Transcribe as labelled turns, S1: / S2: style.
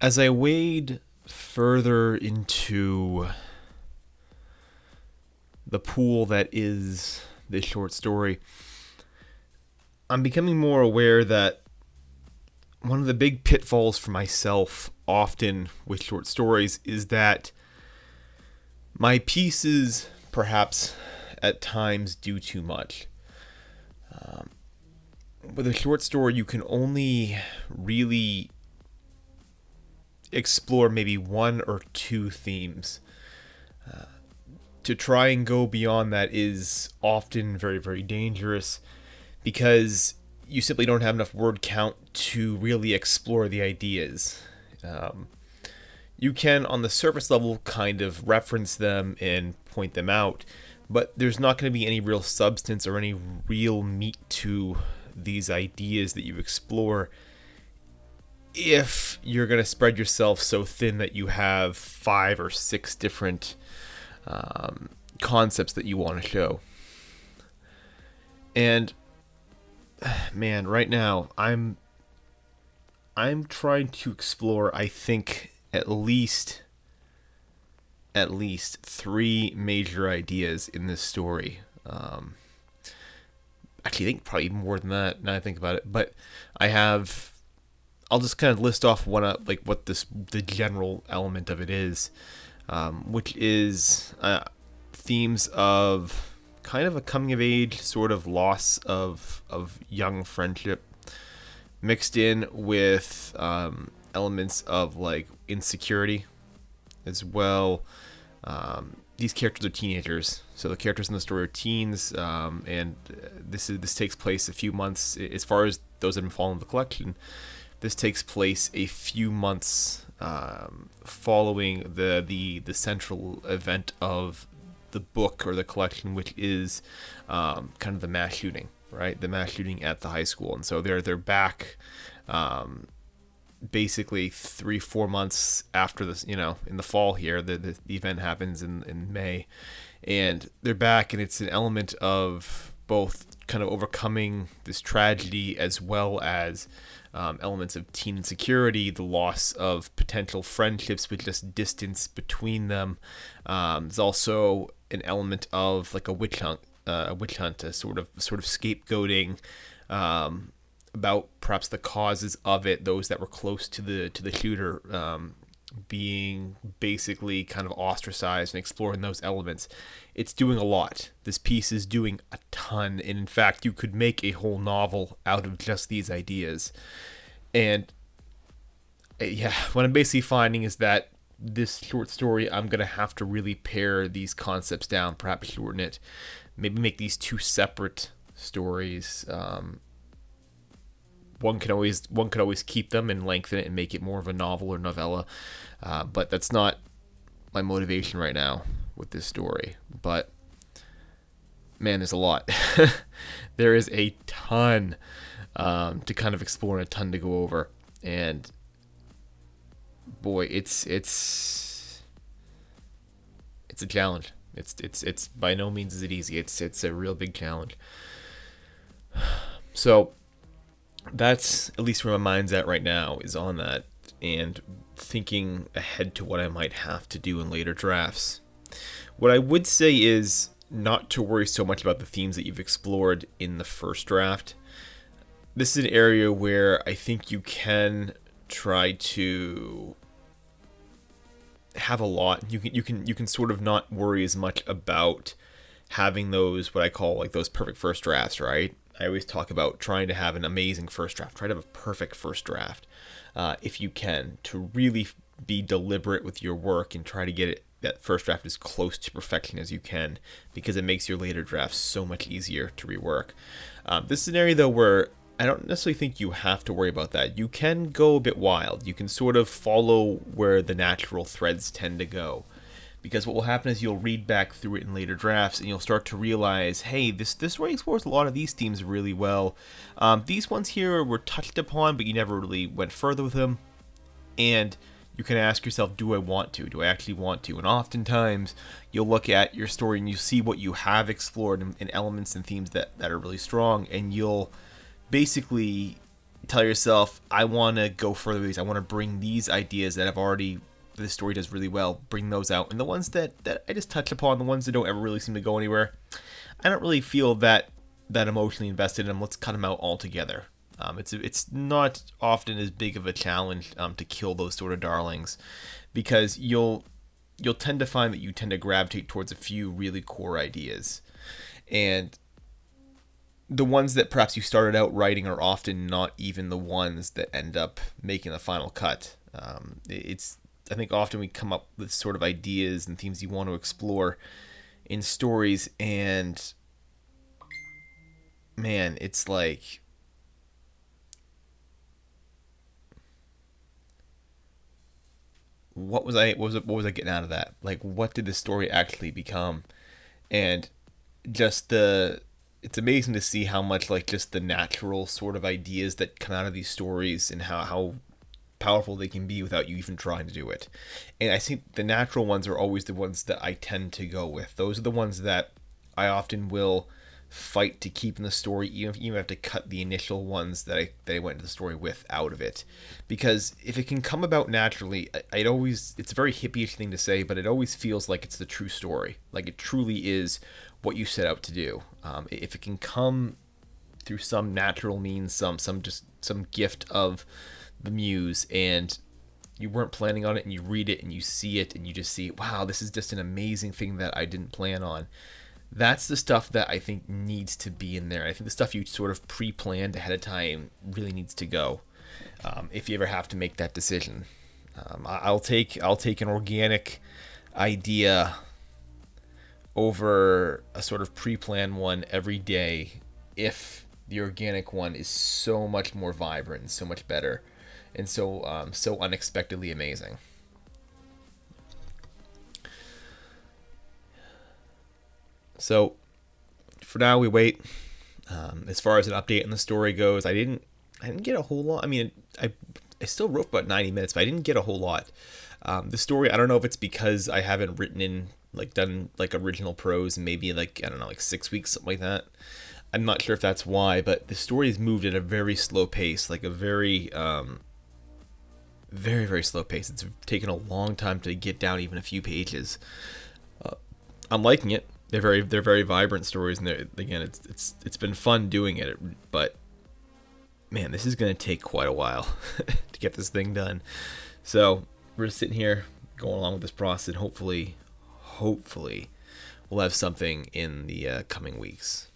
S1: As I wade further into the pool that is this short story, I'm becoming more aware that one of the big pitfalls for myself often with short stories is that my pieces perhaps at times do too much. With a short story, you can only really explore maybe one or two themes. To try and go beyond that is often very, very dangerous because you simply don't have enough word count to really explore the ideas. Um, you can, on the surface level, kind of reference them and point them out, but there's not going to be any real substance or any real meat to these ideas that you explore if you're going to spread yourself so thin that you have 5 or 6 different concepts that you want to show. And man, right now I'm trying to explore, I think, at least 3 major ideas in this story. Actually, I think probably more than that now I think about it. But I'll just kind of list off one like what the general element of it is, which is themes of kind of a coming of age sort of loss of young friendship, mixed in with elements of like insecurity as well. These characters are teenagers, so the characters in the story are teens, and this takes place a few months, as far as those that have been following the collection. This takes place a few months following the central event of the book or the collection, which is kind of the mass shooting, right? The mass shooting at the high school, and so they're back, basically 3-4 months after this. In the fall here, the event happens in May, and they're back, and it's an element of both kind of overcoming this tragedy as well as elements of teen insecurity, the loss of potential friendships with just distance between them. There's also an element of like a witch hunt, a sort of scapegoating about perhaps the causes of it, those that were close to the shooter being basically kind of ostracized, and exploring those elements. It's doing a lot. This piece is doing a ton, and in fact, you could make a whole novel out of just these ideas. And yeah, what I'm basically finding is that this short story, I'm gonna have to really pare these concepts down, perhaps shorten it, maybe make these 2 separate stories. One could always keep them and lengthen it and make it more of a novel or novella, but that's not my motivation right now with this story. But man, there's a lot. There is a ton to kind of explore and a ton to go over, and boy, it's a challenge. It's by no means is it easy. It's a real big challenge. So that's at least where my mind's at right now, is on that, and thinking ahead to what I might have to do in later drafts. What I would say is not to worry so much about the themes that you've explored in the first draft. This is an area where I think you can try to have a lot. You can sort of not worry as much about having those, what I call like those perfect first drafts, right? I always talk about trying to have an amazing first draft. Try to have a perfect first draft, if you can, to really be deliberate with your work and try to get that first draft as close to perfection as you can, because it makes your later drafts so much easier to rework. This is an area, though, where I don't necessarily think you have to worry about that. You can go a bit wild. You can sort of follow where the natural threads tend to go. Because what will happen is you'll read back through it in later drafts, and you'll start to realize, hey, this story explores a lot of these themes really well. These ones here were touched upon, but you never really went further with them. And you can ask yourself, do I want to? Do I actually want to? And oftentimes, you'll look at your story and you see what you have explored in elements and themes that are really strong, and you'll basically tell yourself, I want to go further with these. I want to bring these ideas that I've already, this story does really well, bring those out. And the ones that I just touch upon, the ones that don't ever really seem to go anywhere, I don't really feel that emotionally invested in them. Let's cut them out altogether. It's not often as big of a challenge to kill those sort of darlings, because you'll tend to find that you tend to gravitate towards a few really core ideas, and the ones that perhaps you started out writing are often not even the ones that end up making the final cut. It's I think often we come up with sort of ideas and themes you want to explore in stories, and man, it's like what was I getting out of that? Like, what did the story actually become? And just the it's amazing to see how much like just the natural sort of ideas that come out of these stories, and how powerful they can be without you even trying to do it. And I think the natural ones are always the ones that I tend to go with. Those are the ones that I often will fight to keep in the story, even if you have to cut the initial ones that I went into the story with out of it. Because if it can come about naturally, it's a very hippie-ish thing to say, but it always feels like it's the true story. Like it truly is what you set out to do. If it can come through some natural means, some gift of the muse, and you weren't planning on it, and you read it and you see it and you just see, wow, this is just an amazing thing that I didn't plan on. That's the stuff that I think needs to be in there. I think the stuff you sort of pre-planned ahead of time really needs to go. If you ever have to make that decision, I'll take an organic idea over a sort of pre-planned one every day, if the organic one is so much more vibrant and so much better, and so unexpectedly amazing. So for now, we wait. As far as an update on the story goes, I didn't get a whole lot. I mean, I still wrote about 90 minutes, but I didn't get a whole lot. The story, I don't know if it's because I haven't written in, like, done like original prose in maybe, like, I don't know, like 6 weeks, something like that. I'm not sure if that's why, but the story has moved at a very slow pace, like a very, very slow pace. It's taken a long time to get down even a few pages. I'm liking it. They're very vibrant stories, and again, it's been fun doing it. But man, this is gonna take quite a while to get this thing done. So we're just sitting here going along with this process, and hopefully, we'll have something in the coming weeks.